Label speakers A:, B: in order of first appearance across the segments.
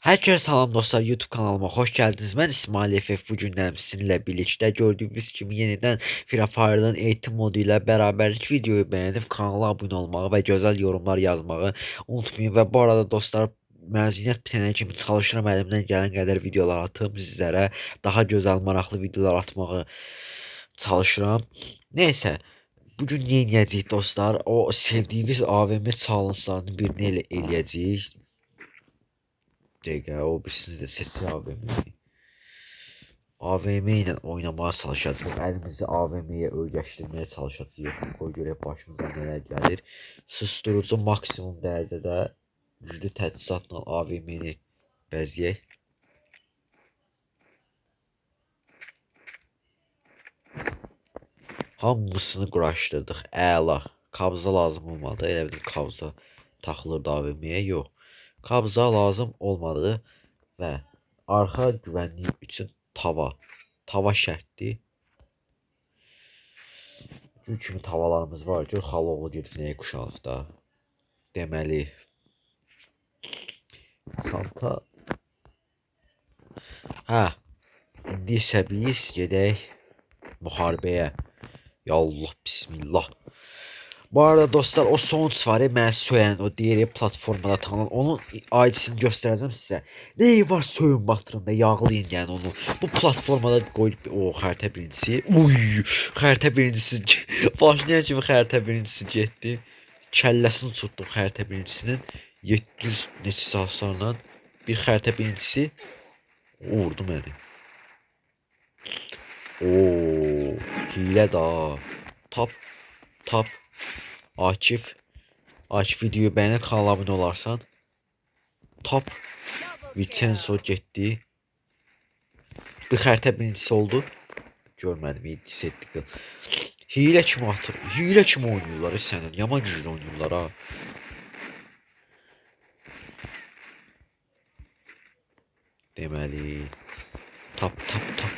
A: Herkese salam dostlar, YouTube kanalıma hoş geldiniz. Ben İsmail FF. Bugünden sizinle birlikte gördüğünüz gibi yeniden Free Fire'ın eğitim modu ile beraberlik videoyu beğenip kanala abone olmağı ve güzel yorumlar yazmağı unutmayın. Ve bu arada dostlar, məzuniyyət bitənə kimi çalışıram əlimdən gələn qədər videolar atım sizlərə. Daha gözəl, maraqlı videolar atmağı çalışıram. Neyse, bugün ne edəcəyik dostlar? O sevdiğimiz AVM challenge'larının birini eləyəcəyik. Dəqiqə, o birisini də seçir AVM-yi. AVM ilə oynamaya çalışacağıq. Əlimizi AVM-yə öyrəşdirməyə çalışacağıq. Qoy görək başımıza nələr gəlir. Susturucu maksimum dərəcədə güclü təchizatla AVM-ni bəzəyək. Hamısını quraşdırdıq. Əla. Kabza lazım olmadı. Elə bir kabza taxılırdı AVM-yə. Yox. Kabza lazım olmadı və arxa güvənlik üçün tava. Tava şərtdir. Gül kimi tavalarımız var. Gör xaloğlu gedib nəyə quşalıb da. Deməli. Santa. Hə. İndi isə biz gedək müharibəyə. Ya Allah, bismillah. Bu arada dostlar, o Sons var ya, mən söyən, o diğeri platformada tanınan, onun ID'sini göstereceğim size. Neyi var soyun batırında, yağlayın yani onu. Bu platformada koyup, o xəritə birincisi. Uy, xəritə birincisi. Başlayan kimi xəritə birincisi getdi. Kəlləsini tutduq xəritə birincisinin. 700 neçə hasarla bir xəritə birincisi vurdu məni. Oo, hile da. Tap, tap. Akif videoyu beğenip kanala abone olarsan. Top Vincenzo getdi. Bir xəritə birincisi oldu. Görmədim, 7 etdik. Hile kimi atır. Hile kimi oynuyorlar sənin. Yaman güclü oynuyorlar ha. Deməli. Tap tap tap.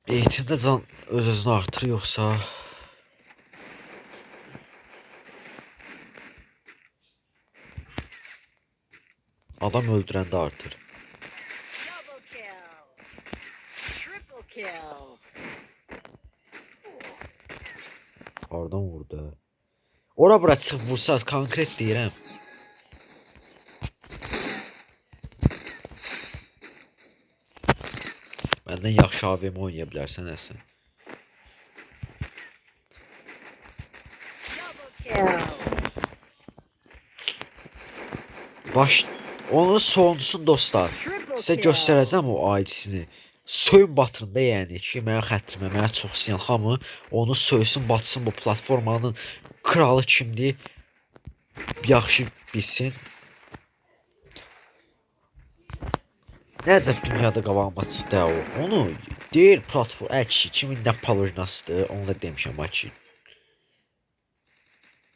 A: Eğitimde can öz-özünü artır yoksa adam öldürəndə artır. Pardon vurdu. Ora bura çıxıb vursaz konkret deyirəm. Məndən yaxşı AVM oynaya bilərsən əsən. Onun sonuncusun dostlar. Sizə göstərəcəm o ID'sini. Soyun batırında yəni ki, mənə xətrimə, mənə çox siyan hamı onu söysün, batsın, bu platformanın kralı kimdir yaxşı bilsin. Nəcəb dünyada qabağıma çıxdı o. Onu deyir platform əki kimin nə palojnasıdır, onu da demişəm ki.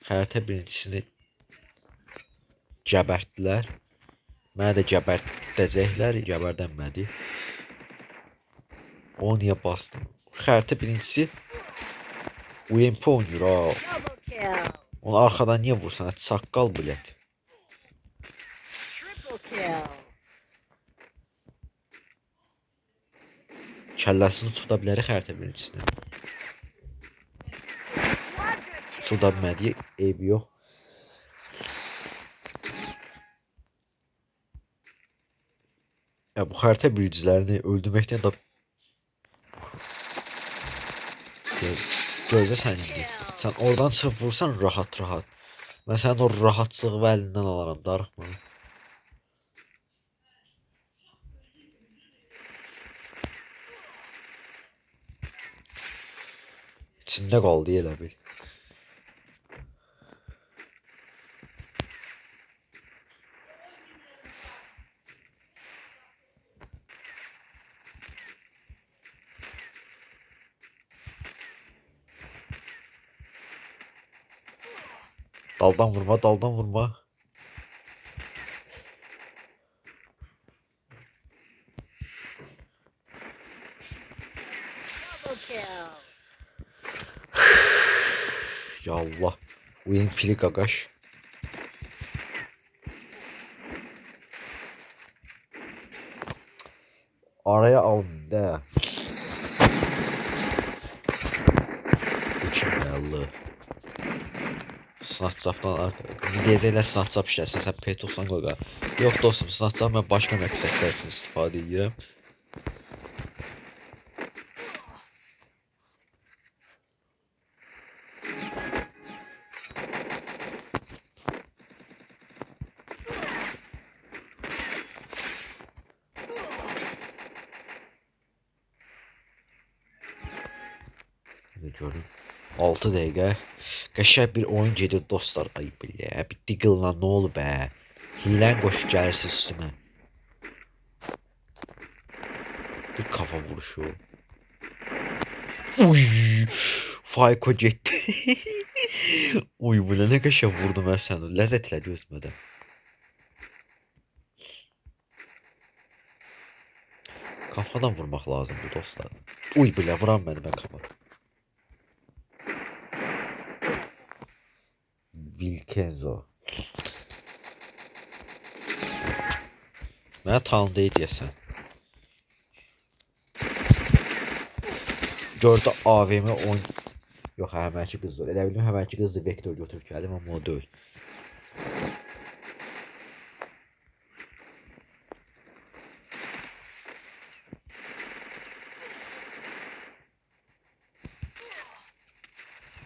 A: Xəritə birincisini gəbərtdilər. Mənə də gəbərtəcəklər, gəbərdənmədi. O niyə bastım? Xəritə birincisi UMP oynayır ha. Onu arxadan niyə vursan? Saqqal bilet. Kəlləsini tuta bilər xəritə birincisini. Tuta bilmədiyi eybi yox. Ya bu xəritə birincilərini öldürməkdən də gözlə sən indi. Sən oradan çıxıb vursan rahat. Mən sənin o rahatçılığı əlindən alaram, darıxma. İçində qaldı elə bil. Daldan vurma, daldan vurma. Ya Allah. Oyun pili qaqaş. Araya alın da. Mükemmel. Snapchat'dan deyəcəklər Snapchat işlərsən, sən P90 qoy. Yox dostum, Snapchat mən başqa məqsədlər üçün istifadə edirəm. Gördüm. 6 dəqiqə. Qəşəng bir oyun gedir dostlar. Ay bilə. Bir Deagle'la nə olub bə? Hilən qoşub gəlirsiz üstümə. Bir kafa vuruşu. Uy! Fayko getdi. Uy bu nə qəşəng vurdu mən səni. Ləzzət elədi özümə. Kafadan vurmaq lazımdır dostlar. Uy bilə vuran məni mən kafa. Wilkenzo. Mənə tanıdı deyəsən. Gördü AVM 10. Yox, həmənki qızdır. Elə bildim həmənki qızdır, Vektor götürüb gəldim, amma o deyil.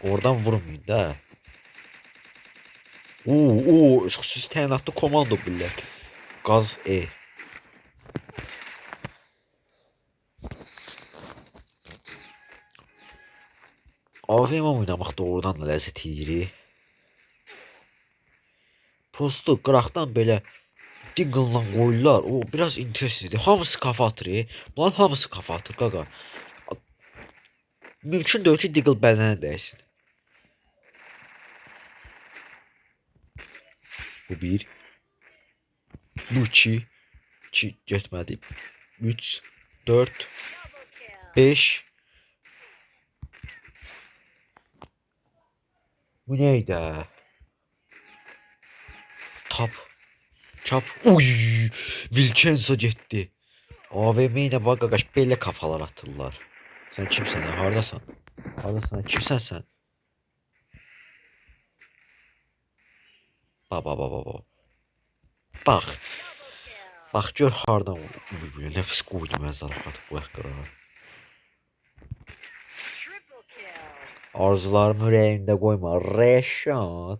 A: Oradan vurmayın da. Siz təyinatlı komando billər. Qaz E. AVM oynamaq doğrudan da ləzzət yeyirik. Postu qıraqdan belə Deagle'la qoyurlar. O biraz intereslidir. Hamısı kafa atır. Bunların hamısı kafa atır qaqa. Mümkün deyil ki Deagle bədənə dəysin. Bu 1. Bu 2. 2 getmədi. 3, 4, 5. Bu neydi? Tap. Çap. Uy! Wilkenzo getdi. AVM ilə bax qaqaş belə kafalar atırlar. Sən kimsən? Hardasan? Hardasan? Kimsən sən? Baba. Bax. Bax gör hardan vurur. Nəfis qoydu mən zarafat bu haqqıra. Arzularımı ürəyimdə qoyma. Reşan.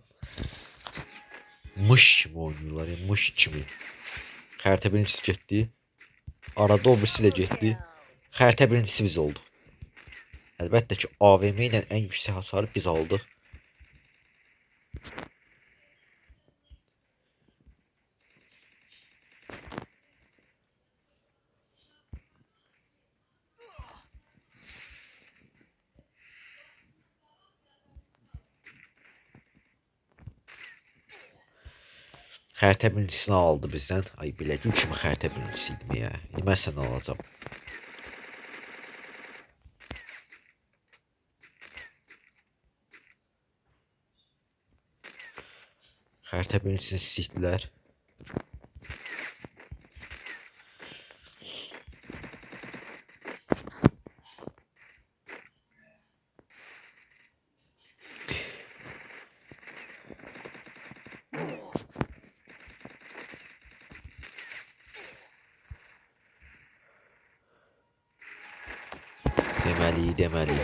A: Mış kimi oynuyorlar ya. Mış kimi. Xəritə birincisi getdi. Arada o birisi də getdi. Xəritə birincisi biz olduq. Əlbəttə ki AVM ilə ən yüksək hasarı biz aldıq. Xəritə birincisini aldı bizdən. Ay biləcək kimi xəritə birincisi idim ya. İndi mən səni alacağım. Xəritə birincisini sikdilər. Deməli.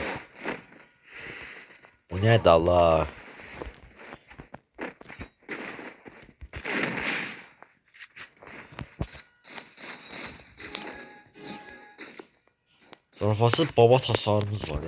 A: Bu nədir Allah? Zarafasız baba tasarımız var.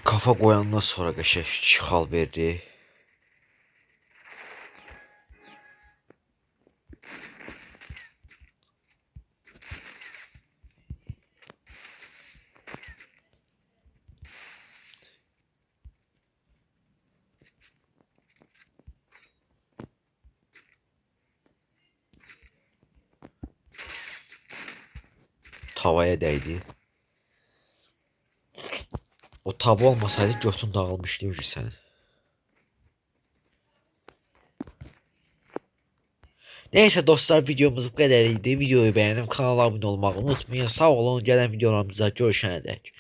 A: Kafa qoyandan sonra qəşəng çıxal verdi. Tavaya dəydi. O tava olmasaydı götün dağılmışdı sən. Neyse dostlar, videomuz bu kadar idi. Videoyu beğenip kanala abone olmayı unutmayın. Sağ olun, gelen videolarımıza görüşene dek.